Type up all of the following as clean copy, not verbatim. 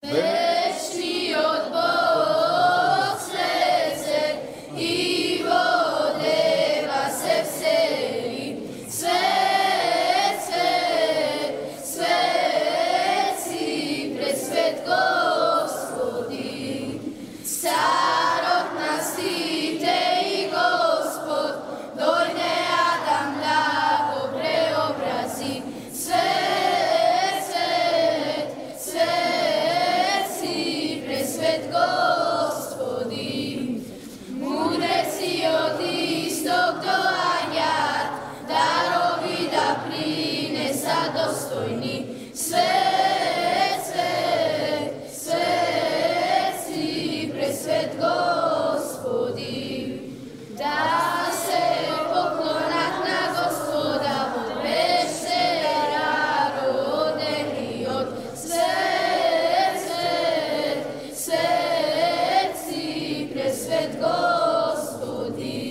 Večni od Bog srce i vodeva se vseli, svet, si presvet Gospodi, starog nastite i Gospod, dojne Adam blago preobrazi, Gospodi, mudreci od istog do Anjar, darovi da prinesa dostojni, svet, si presvet Gospodi, da se poklonat na Gospoda, večera rodeni od svet Gospodi,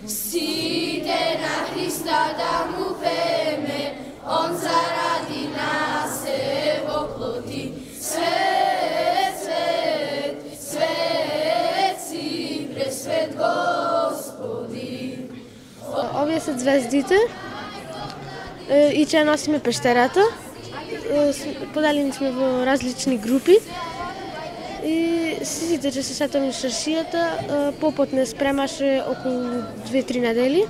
site na Hrista da mu peme, on zaradi nas se voploti. Svet si presvet Gospodи. Овие се звездите и че носиме пещерата. Поделени сме во различни групи. И сите че се сетам и шаршијата, попот не спремаше околу 2-3 недели.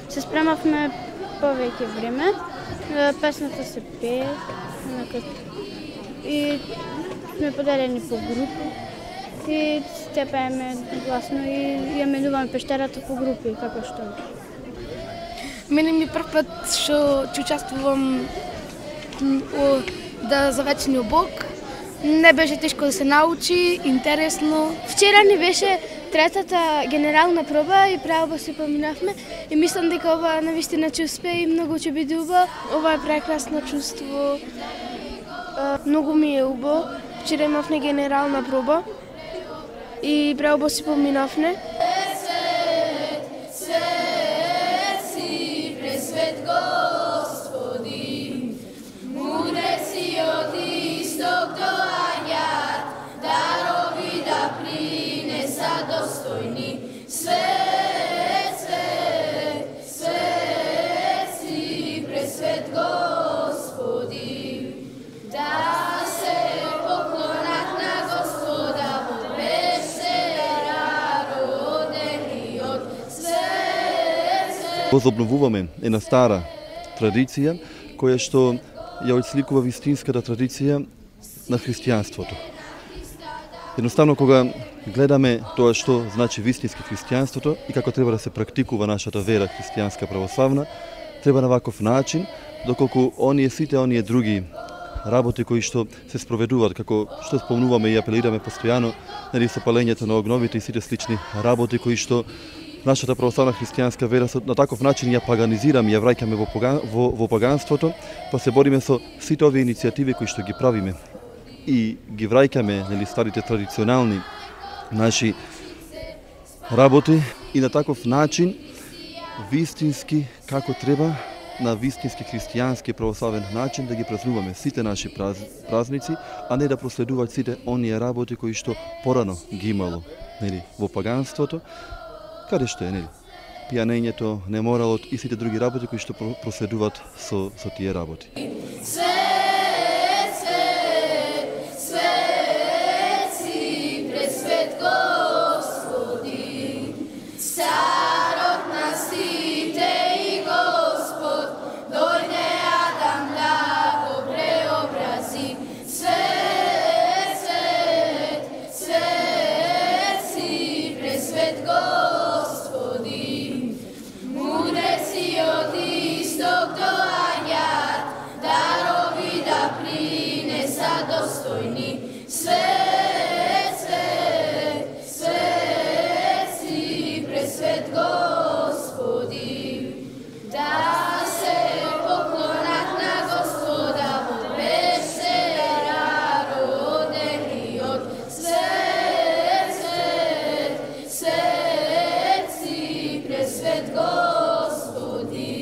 Се спремавме повеќе време, песната се пее и сме поделени по групи и те пееме гласно и ја менуваме пещерата по групи, како што. Мене ми прв пат што учествувам да за вечниот Бог. Не беше тешко да се научи, интересно. Вчера ни беше третата генерална проба и право си поминавме и мислам дека ова навистина ќе успее и многу ќе биде убаво. Ова е прекрасно чувство. Многу ми е убаво. Вчера имавме генерална проба и право си поминавме. Свет си пресвет Господи, мудреци од исток до Анjar, darovi da prinesa dostojni, svet si presvet Gospodi, da se poklonat na Gospoda, večera rodeni od Возобновуваме една стара традиција која што ја отсликува вистинската традиција на христијанството. Едноставно кога гледаме тоа што значи вистински христијанството и како треба да се практикува нашата вера христијанска православна, треба на ваков начин, доколку сите оние други работи кои што се спроведуваат, како што спомнуваме и апелираме постојано, нели со палењето на огновите и сите слични работи кои што нашата православна христијанска вера на таков начин ја паганизираме, ја враќаме во паганството, па се бориме со сите овие иницијативи кои што ги правиме и ги враќаме, нели, старите традиционални наши работи и на таков начин вистински како треба, на вистински христијански православен начин да ги празнуваме сите наши празници, а не да проследуваат сите оние работи кои што порано ги имало, нели, во паганството, каде што е, нели, пијанењето, неморалот и сите други работи кои што проследуваат со тие работи. Свет си пресвет Господи, старот настите и Господ, дойде Адам благо преобрази, свет си пресвет Господи, мудреци од исток до Анjar, darovi da prinesa dostojni, svet si presvet Gospodi, da se poklonat na Gospoda, večera rodeni od svet si presvet Gospodi,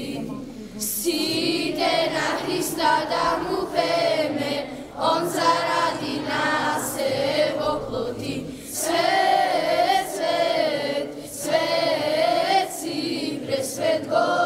site na Hrista da mu peme, on zaradi nas Gospodi, svet, svet, svet si, presvet Gospodi.